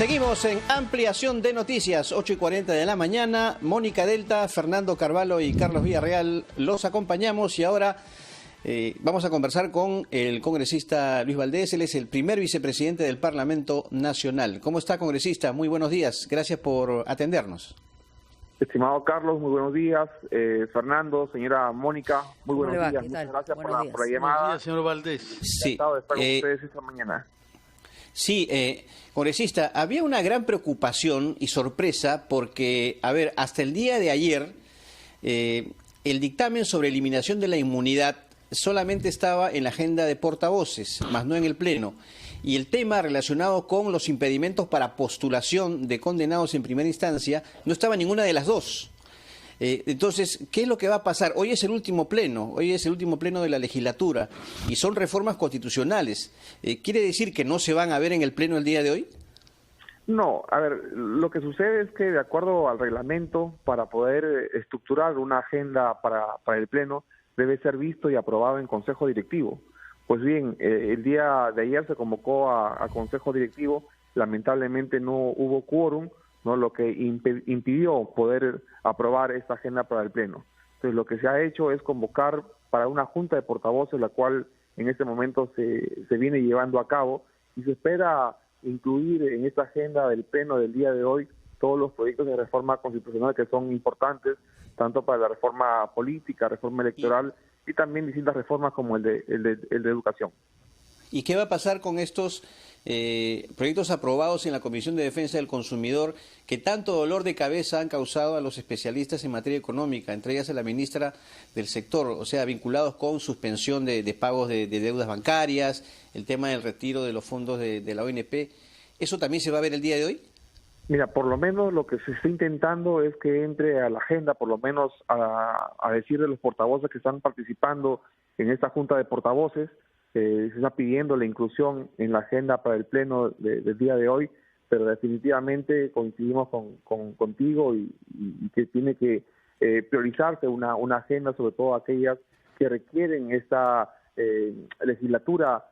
Seguimos en ampliación de noticias, 8:40 de la mañana. Mónica Delta, Fernando Carvalho y Carlos Villarreal los acompañamos y ahora vamos a conversar con el congresista Luis Valdés. Él es el primer vicepresidente del Parlamento Nacional. ¿Cómo está, congresista? Muy buenos días. Gracias por atendernos. Estimado Carlos, muy buenos días. Fernando, señora Mónica, muy buenos días. Muchas gracias por la llamada. Buenos días, señor Valdés. Sí, Encantado de estar con ustedes esta mañana. Sí, congresista, había una gran preocupación y sorpresa porque, a ver, hasta el día de ayer, el dictamen sobre eliminación de la inmunidad solamente estaba en la agenda de portavoces, más no en el Pleno. Y el tema relacionado con los impedimentos para postulación de condenados en primera instancia no estaba en ninguna de las dos. Entonces, ¿qué es lo que va a pasar? Hoy es el último pleno de la legislatura y son reformas constitucionales. ¿Quiere decir que no se van a ver en el pleno el día de hoy? No, a ver, lo que sucede es que de acuerdo al reglamento, para poder estructurar una agenda para el pleno, debe ser visto y aprobado en consejo directivo. Pues bien, el día de ayer se convocó a consejo directivo, lamentablemente no hubo quórum, ¿no? Lo que impidió poder aprobar esta agenda para el Pleno. Entonces, lo que se ha hecho es convocar para una junta de portavoces, la cual en este momento se viene llevando a cabo, y se espera incluir en esta agenda del Pleno del día de hoy todos los proyectos de reforma constitucional que son importantes, tanto para la reforma política, reforma electoral, y también distintas reformas como el de educación. ¿Y qué va a pasar con estos proyectos aprobados en la Comisión de Defensa del Consumidor que tanto dolor de cabeza han causado a los especialistas en materia económica, entre ellas a la ministra del sector, o sea, vinculados con suspensión de pagos de deudas bancarias, el tema del retiro de los fondos de la ONP? ¿Eso también se va a ver el día de hoy? Mira, por lo menos lo que se está intentando es que entre a la agenda, por lo menos a decir de los portavoces que están participando en esta junta de portavoces, se está pidiendo la inclusión en la agenda para el pleno del día de hoy, pero definitivamente coincidimos contigo y que tiene que priorizarse una agenda, sobre todo aquellas que requieren esta legislatura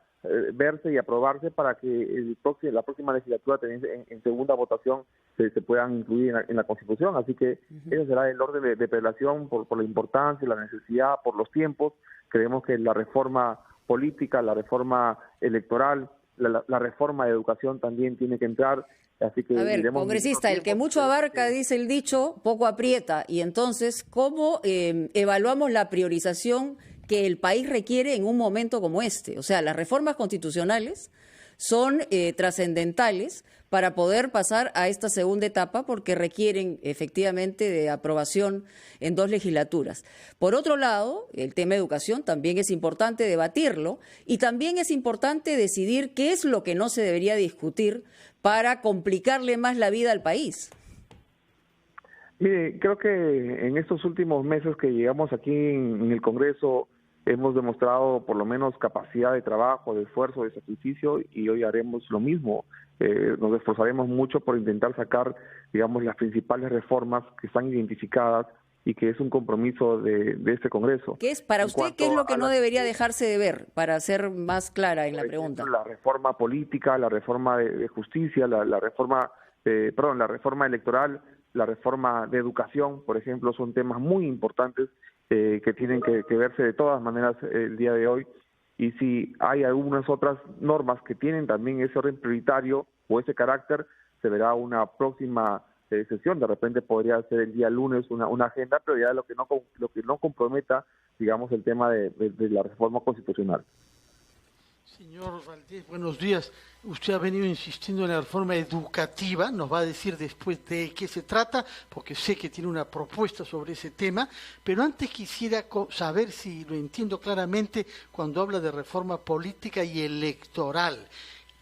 verse y aprobarse para que la próxima legislatura en segunda votación se puedan incluir en la Constitución. Así que ese será el orden de prelación por la importancia, la necesidad, por los tiempos. Creemos que la reforma política, la reforma electoral, la reforma de educación también tiene que entrar. Así que a ver, congresista, el que mucho abarca, dice el dicho, poco aprieta. Y entonces, ¿cómo evaluamos la priorización que el país requiere en un momento como este? O sea, las reformas constitucionales son trascendentales para poder pasar a esta segunda etapa porque requieren efectivamente de aprobación en 2 legislaturas. Por otro lado, el tema de educación también es importante debatirlo y también es importante decidir qué es lo que no se debería discutir para complicarle más la vida al país. Mire, creo que en estos últimos meses que llegamos aquí en el Congreso hemos demostrado por lo menos capacidad de trabajo, de esfuerzo, de sacrificio, y hoy haremos lo mismo. Nos esforzaremos mucho por intentar sacar, digamos, las principales reformas que están identificadas y que es un compromiso de este Congreso. ¿Qué es para usted, qué es lo que no debería dejarse de ver, para ser más clara en la pregunta? La reforma política, la reforma de justicia, la reforma electoral, la reforma de educación, por ejemplo, son temas muy importantes que tienen que verse de todas maneras el día de hoy. Y si hay algunas otras normas que tienen también ese orden prioritario o ese carácter, se verá una próxima sesión. De repente podría ser el día lunes una agenda, pero ya lo que no comprometa, digamos, el tema de la reforma constitucional. Señor Valdés, buenos días. Usted ha venido insistiendo en la reforma educativa, nos va a decir después de qué se trata, porque sé que tiene una propuesta sobre ese tema, pero antes quisiera saber si lo entiendo claramente cuando habla de reforma política y electoral.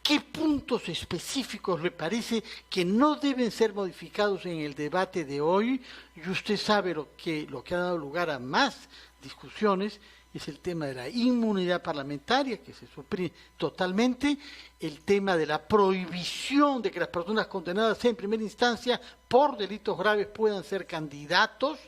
¿Qué puntos específicos le parece que no deben ser modificados en el debate de hoy? Y usted sabe lo que ha dado lugar a más discusiones, es el tema de la inmunidad parlamentaria, que se suprime totalmente, el tema de la prohibición de que las personas condenadas en primera instancia por delitos graves puedan ser candidatos,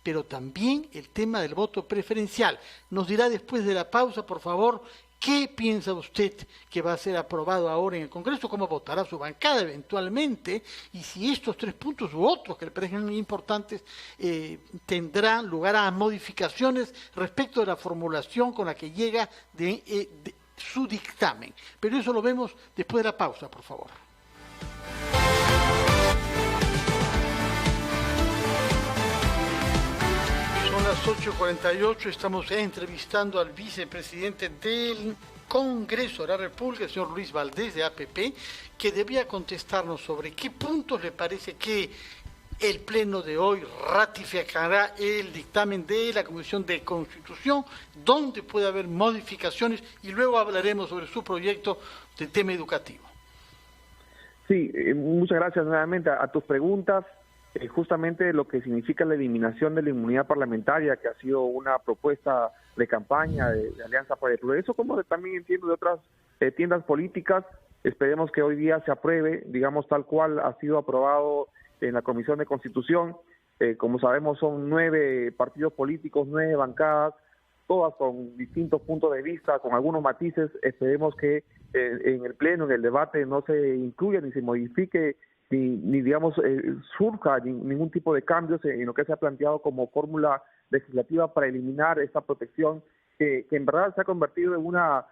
pero también el tema del voto preferencial. Nos dirá después de la pausa, por favor, ¿Qué piensa usted que va a ser aprobado ahora en el Congreso? ¿Cómo votará su bancada eventualmente? Y si estos 3 puntos u otros que le parecen muy importantes tendrán lugar a modificaciones respecto de la formulación con la que llega de su dictamen. Pero eso lo vemos después de la pausa, por favor. Son las 8:48, estamos entrevistando al vicepresidente del Congreso de la República, el señor Luis Valdés de APP, que debía contestarnos sobre qué puntos le parece que el pleno de hoy ratificará el dictamen de la Comisión de Constitución, donde puede haber modificaciones, y luego hablaremos sobre su proyecto de tema educativo. Sí, muchas gracias nuevamente a tus preguntas. Justamente lo que significa la eliminación de la inmunidad parlamentaria, que ha sido una propuesta de campaña de Alianza para el Progreso, como también entiendo de otras tiendas políticas. Esperemos que hoy día se apruebe, digamos, tal cual ha sido aprobado en la Comisión de Constitución. Como sabemos, son 9 partidos políticos, 9 bancadas, todas con distintos puntos de vista, con algunos matices. Esperemos que en el Pleno, en el debate, no se incluya ni se modifique ni digamos, surja ningún tipo de cambios en lo que se ha planteado como fórmula legislativa para eliminar esta protección que en verdad se ha convertido en una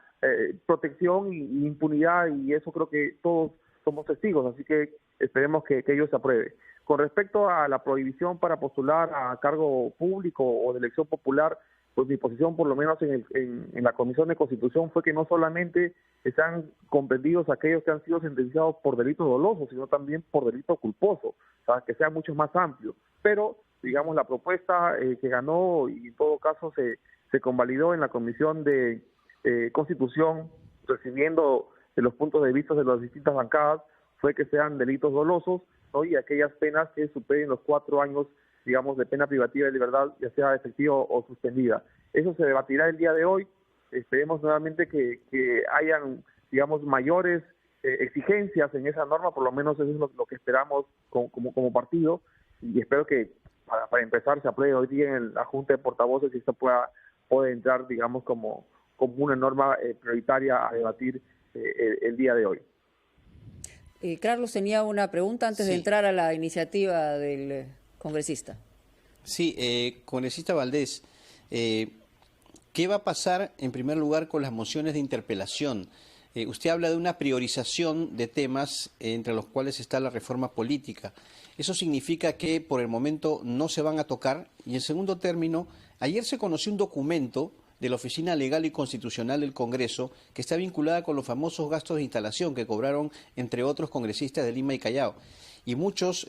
protección y impunidad, y eso creo que todos somos testigos, así que esperemos que ello se apruebe. Con respecto a la prohibición para postular a cargo público o de elección popular, pues mi posición, por lo menos en la Comisión de Constitución, fue que no solamente están comprendidos aquellos que han sido sentenciados por delito doloso, sino también por delito culposo, o sea, que sea mucho más amplio. Pero, digamos, la propuesta que ganó y en todo caso se convalidó en la Comisión de Constitución, recibiendo los puntos de vista de las distintas bancadas, fue que sean delitos dolosos, ¿no? Y aquellas penas que superen los 4 años, digamos, de pena privativa de libertad, ya sea efectiva o suspendida. Eso se debatirá el día de hoy. Esperemos nuevamente que hayan, digamos, mayores exigencias en esa norma, por lo menos eso es lo que esperamos como partido, y espero que para empezar se apruebe hoy día en la Junta de Portavoces y esto pueda entrar, digamos, como una norma prioritaria a debatir el día de hoy. Carlos tenía una pregunta antes Sí. de entrar a la iniciativa del congresista. Sí, congresista Valdés, ¿qué va a pasar en primer lugar con las mociones de interpelación? Usted habla de una priorización de temas entre los cuales está la reforma política. ¿Eso significa que por el momento no se van a tocar? Y en segundo término, ayer se conoció un documento de la Oficina Legal y Constitucional del Congreso que está vinculada con los famosos gastos de instalación que cobraron, entre otros, congresistas de Lima y Callao. Y muchos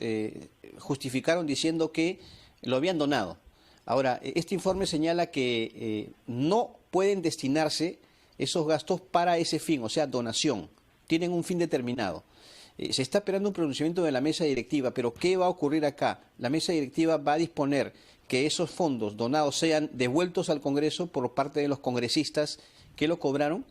justificaron diciendo que lo habían donado. Ahora, este informe señala que no pueden destinarse esos gastos para ese fin, o sea, donación. Tienen un fin determinado. Se está esperando un pronunciamiento de la mesa directiva, pero ¿qué va a ocurrir acá? La mesa directiva va a disponer que esos fondos donados sean devueltos al Congreso por parte de los congresistas que lo cobraron.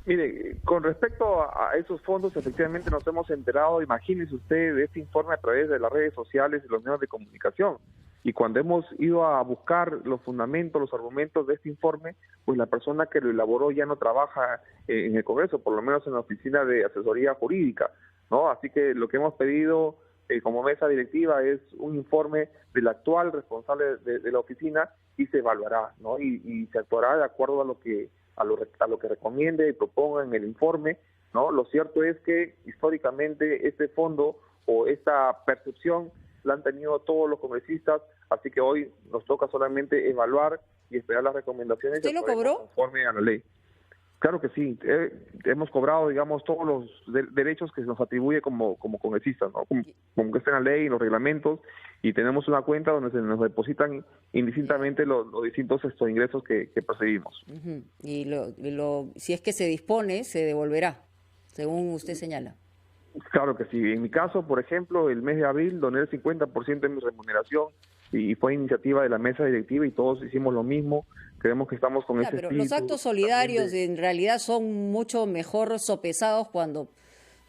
Mire, con respecto a esos fondos, efectivamente nos hemos enterado, imagínese usted, de este informe a través de las redes sociales y los medios de comunicación. Y cuando hemos ido a buscar los fundamentos, los argumentos de este informe, pues la persona que lo elaboró ya no trabaja en el Congreso, por lo menos en la oficina de asesoría jurídica, ¿no? Así que lo que hemos pedido como mesa directiva es un informe del actual responsable de la oficina y se evaluará, ¿no? Y se actuará de acuerdo a lo que recomiende y proponga en el informe, ¿no? Lo cierto es que históricamente este fondo o esta percepción la han tenido todos los congresistas, así que hoy nos toca solamente evaluar y esperar las recomendaciones. ¿Usted lo cobró? Conforme a la ley. Claro que sí, hemos cobrado, digamos, todos los derechos que se nos atribuye como congresistas, ¿no? Como que está en la ley, en los reglamentos, y tenemos una cuenta donde se nos depositan indistintamente los distintos ingresos que percibimos. Uh-huh. Y si es que se dispone, se devolverá, según usted señala. Claro que sí. En mi caso, por ejemplo, el mes de abril doné el 50% de mi remuneración y fue iniciativa de la mesa directiva y todos hicimos lo mismo. Creemos que estamos con ese Pero espíritu. los actos solidarios en realidad son mucho mejor sopesados cuando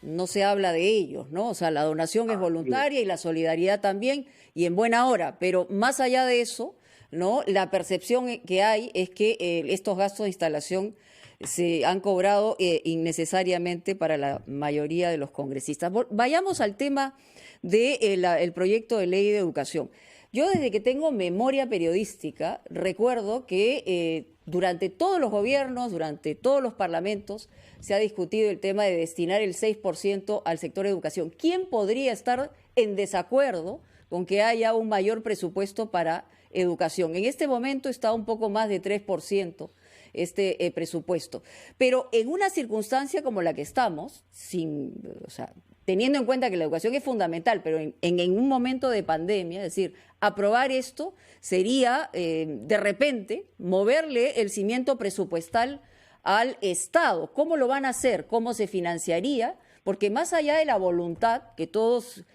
no se habla de ellos, ¿no? O sea, la donación es voluntaria y la solidaridad también, y en buena hora. Pero más allá de eso, ¿no? La percepción que hay es que estos gastos de instalación se han cobrado innecesariamente para la mayoría de los congresistas. Vayamos al tema del proyecto de ley de educación. Yo desde que tengo memoria periodística recuerdo que durante todos los gobiernos, durante todos los parlamentos, se ha discutido el tema de destinar el 6% al sector educación. ¿Quién podría estar en desacuerdo con que haya un mayor presupuesto para educación? En este momento está un poco más de 3% este presupuesto. Pero en una circunstancia como la que estamos, teniendo en cuenta que la educación es fundamental, pero en un momento de pandemia, es decir, aprobar esto sería de repente moverle el cimiento presupuestal al Estado. ¿Cómo lo van a hacer? ¿Cómo se financiaría? Porque más allá de la voluntad que todos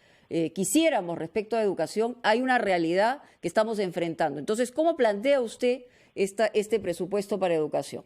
quisiéramos respecto a educación, hay una realidad que estamos enfrentando. Entonces, ¿cómo plantea usted este presupuesto para educación?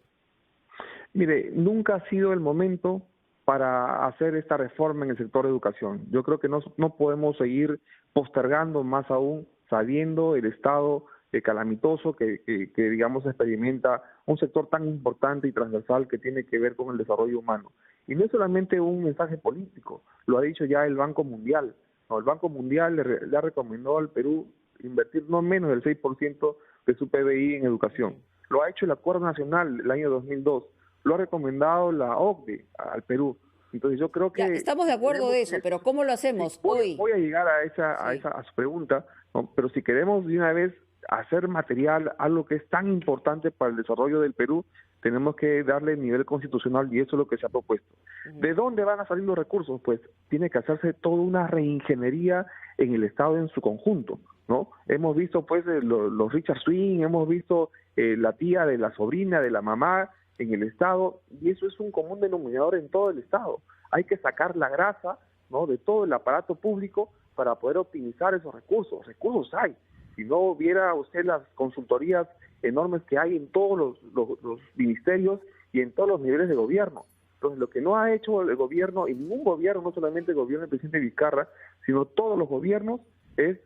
Mire, nunca ha sido el momento para hacer esta reforma en el sector de educación. Yo creo que no podemos seguir postergando más aún, sabiendo el estado calamitoso que digamos experimenta un sector tan importante y transversal que tiene que ver con el desarrollo humano. Y no es solamente un mensaje político, lo ha dicho ya el Banco Mundial. No, el Banco Mundial le ha recomendado al Perú invertir no menos del 6% de su PBI en educación. Lo ha hecho el Acuerdo Nacional el año 2002. Lo ha recomendado la OCDE al Perú. Entonces yo creo que... Ya, estamos de acuerdo de eso, pero ¿cómo lo hacemos hoy? Voy a llegar a su pregunta, ¿no? Pero si queremos de una vez hacer material algo que es tan importante para el desarrollo del Perú, tenemos que darle nivel constitucional y eso es lo que se ha propuesto. ¿De dónde van a salir los recursos? Pues tiene que hacerse toda una reingeniería en el Estado en su conjunto, ¿no? Hemos visto pues los Richard Swing, hemos visto la tía de la sobrina, de la mamá en el Estado, y eso es un común denominador en todo el Estado. Hay que sacar la grasa, ¿no?, de todo el aparato público para poder optimizar esos recursos. Recursos hay. Si no viera usted las consultorías enormes que hay en todos los ministerios y en todos los niveles de gobierno. Entonces, lo que no ha hecho el gobierno, y ningún gobierno, no solamente el gobierno del presidente Vizcarra, sino todos los gobiernos, es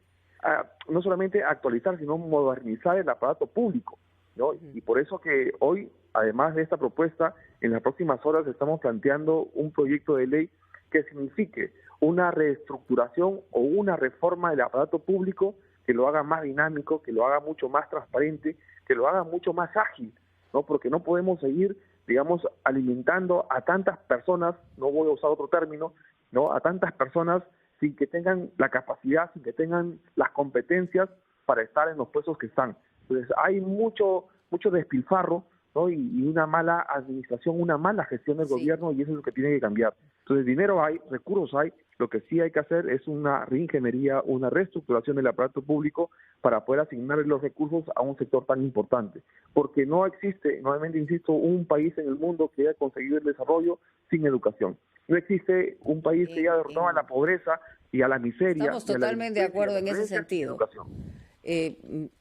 no solamente actualizar, sino modernizar el aparato público, ¿no? Y por eso que hoy, además de esta propuesta, en las próximas horas estamos planteando un proyecto de ley que signifique una reestructuración o una reforma del aparato público que lo haga más dinámico, que lo haga mucho más transparente, que lo haga mucho más ágil, ¿no? Porque no podemos seguir, digamos, alimentando a tantas personas, no voy a usar otro término, ¿no?, a tantas personas sin que tengan la capacidad, sin que tengan las competencias para estar en los puestos que están. Entonces hay mucho despilfarro, ¿no?, y una mala administración, una mala gestión del gobierno, y eso es lo que tiene que cambiar. Entonces dinero hay, recursos hay, lo que sí hay que hacer es una reingeniería, una reestructuración del aparato público para poder asignar los recursos a un sector tan importante. Porque no existe, nuevamente insisto, un país en el mundo que haya conseguido el desarrollo sin educación. No existe un país que haya derrotado a la pobreza y a la miseria. Estamos totalmente de acuerdo en ese sentido.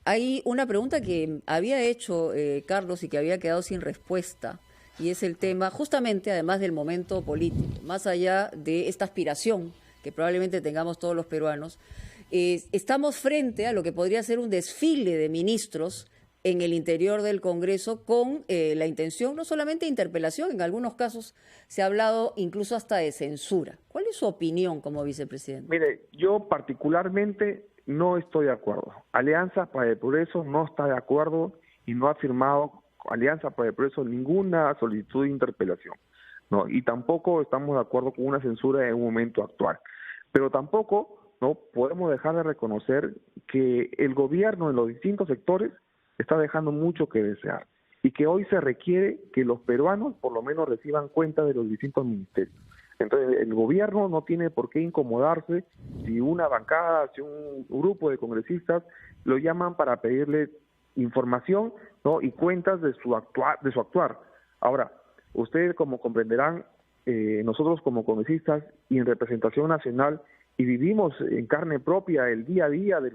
Hay una pregunta que había hecho Carlos y que había quedado sin respuesta, y es el tema, justamente, además del momento político, más allá de esta aspiración que probablemente tengamos todos los peruanos, estamos frente a lo que podría ser un desfile de ministros en el interior del Congreso con la intención no solamente de interpelación, en algunos casos se ha hablado incluso hasta de censura. ¿Cuál es su opinión como vicepresidente? Mire, yo particularmente no estoy de acuerdo. Alianza para el Progreso no está de acuerdo y no ha firmado Alianza para el Progreso ninguna solicitud de interpelación, ¿no? Y tampoco estamos de acuerdo con una censura en un momento actual. Pero tampoco no podemos dejar de reconocer que el gobierno en los distintos sectores está dejando mucho que desear y que hoy se requiere que los peruanos por lo menos reciban cuenta de los distintos ministerios. Entonces el gobierno no tiene por qué incomodarse si una bancada, si un grupo de congresistas lo llaman para pedirle información, ¿no?, y cuentas de su actuar. Ahora, ustedes como comprenderán, nosotros como congresistas y en representación nacional, y vivimos en carne propia el día a día de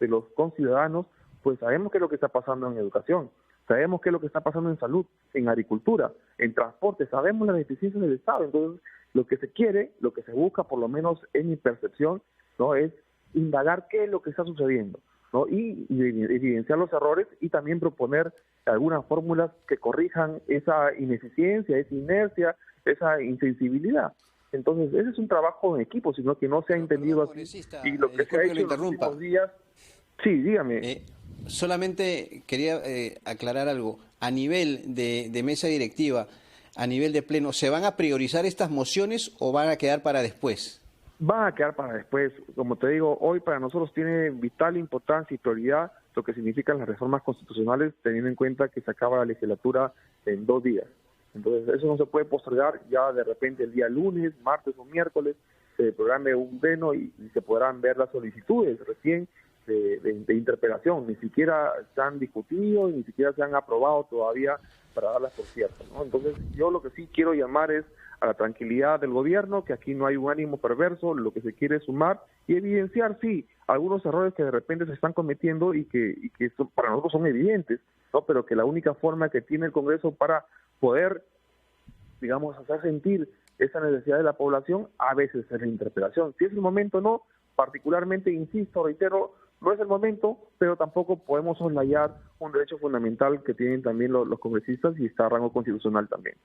los conciudadanos, pues sabemos qué es lo que está pasando en educación, sabemos qué es lo que está pasando en salud, en agricultura, en transporte, sabemos las deficiencias del Estado. Entonces, lo que se quiere, lo que se busca, por lo menos en mi percepción, ¿no?, es indagar qué es lo que está sucediendo. ¿no? Y evidenciar los errores y también proponer algunas fórmulas que corrijan esa ineficiencia, esa inercia, esa insensibilidad. Entonces, ese es un trabajo en equipo, sino que no se ha entendido así. Y lo que se ha hecho en los últimos días... Sí, dígame. Solamente quería aclarar algo. A nivel de mesa directiva, a nivel de pleno, ¿se van a priorizar estas mociones o van a quedar para después? Van a quedar para después. Como te digo, hoy para nosotros tiene vital importancia y prioridad lo que significan las reformas constitucionales, teniendo en cuenta que se acaba la legislatura en 2 días. Entonces, eso no se puede postergar. Ya de repente el día lunes, martes o miércoles se programe un pleno y se podrán ver las solicitudes recién de interpelación. Ni siquiera se han discutido, ni siquiera se han aprobado todavía para darlas por cierto, ¿no? Entonces, yo lo que sí quiero llamar es a la tranquilidad del gobierno, que aquí no hay un ánimo perverso, lo que se quiere es sumar y evidenciar, sí, algunos errores que de repente se están cometiendo y que para nosotros son evidentes, ¿no? Pero que la única forma que tiene el Congreso para poder, digamos, hacer sentir esa necesidad de la población, a veces es la interpelación. Si es el momento, no, particularmente, insisto, reitero, no es el momento, pero tampoco podemos soslayar un derecho fundamental que tienen también los congresistas y está a rango constitucional también.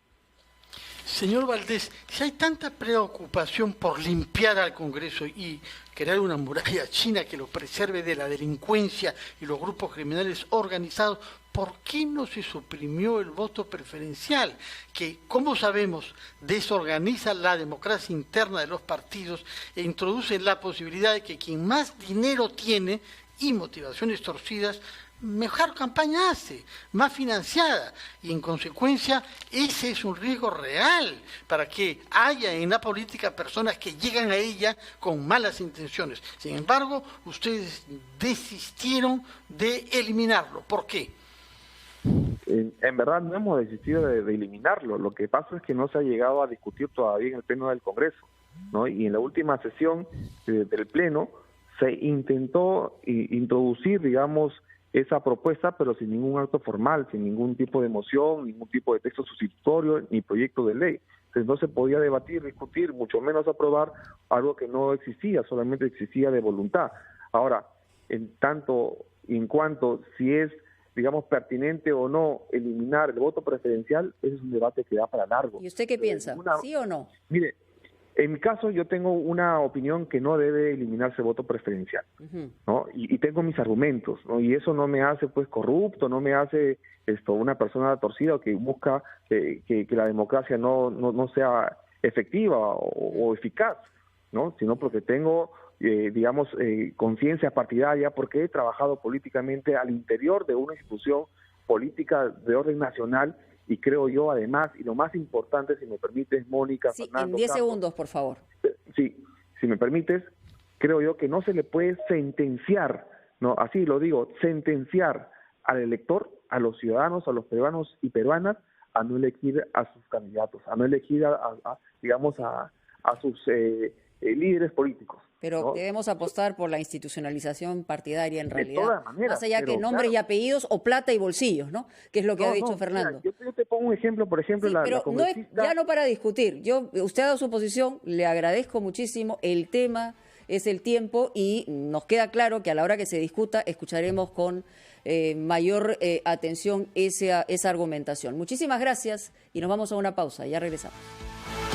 Señor Valdés, si hay tanta preocupación por limpiar al Congreso y crear una muralla china que lo preserve de la delincuencia y los grupos criminales organizados, ¿por qué no se suprimió el voto preferencial? Que, como sabemos, desorganiza la democracia interna de los partidos e introduce la posibilidad de que quien más dinero tiene y motivaciones torcidas, mejor campaña hace, más financiada, y en consecuencia ese es un riesgo real para que haya en la política personas que llegan a ella con malas intenciones. Sin embargo, ustedes desistieron de eliminarlo. ¿Por qué? En verdad no hemos desistido de eliminarlo. Lo que pasa es que no se ha llegado a discutir todavía en el Pleno del Congreso, ¿no? Y en la última sesión del Pleno se intentó introducir, digamos, esa propuesta, pero sin ningún acto formal, sin ningún tipo de moción, ningún tipo de texto sustitutorio, ni proyecto de ley. Entonces no se podía debatir, discutir, mucho menos aprobar algo que no existía, solamente existía de voluntad. Ahora, en tanto y en cuanto si es, digamos, pertinente o no eliminar el voto preferencial, ese es un debate que da para largo. ¿Y usted qué piensa? ¿Sí o no? Mire, en mi caso yo tengo una opinión que no debe eliminarse el voto preferencial, ¿no? Y tengo mis argumentos, ¿no? Y eso no me hace pues corrupto, no me hace una persona torcida o que busca que la democracia no sea efectiva o eficaz, ¿no? Sino porque tengo digamos, conciencia partidaria, porque he trabajado políticamente al interior de una institución política de orden nacional. Y creo yo, además, y lo más importante, si me permites, Mónica, sí, Fernando, en 10 Carlos, segundos, por favor. Sí, si me permites, creo yo que no se le puede sentenciar, no, así lo digo, sentenciar al elector, a los ciudadanos, a los peruanos y peruanas, a no elegir a sus candidatos, a no elegir digamos, a sus líderes políticos. Pero ¿no? debemos apostar por la institucionalización partidaria en realidad. De todas maneras. Más allá que nombres y apellidos o plata y bolsillos, ¿no? Que es lo que ha dicho Fernando. Mira, yo te pongo un ejemplo, por ejemplo, sí, pero no es, ya no para discutir. Usted ha dado su posición, le agradezco muchísimo. El tema es el tiempo y nos queda claro que a la hora que se discuta escucharemos con mayor atención esa argumentación. Muchísimas gracias y nos vamos a una pausa. Ya regresamos.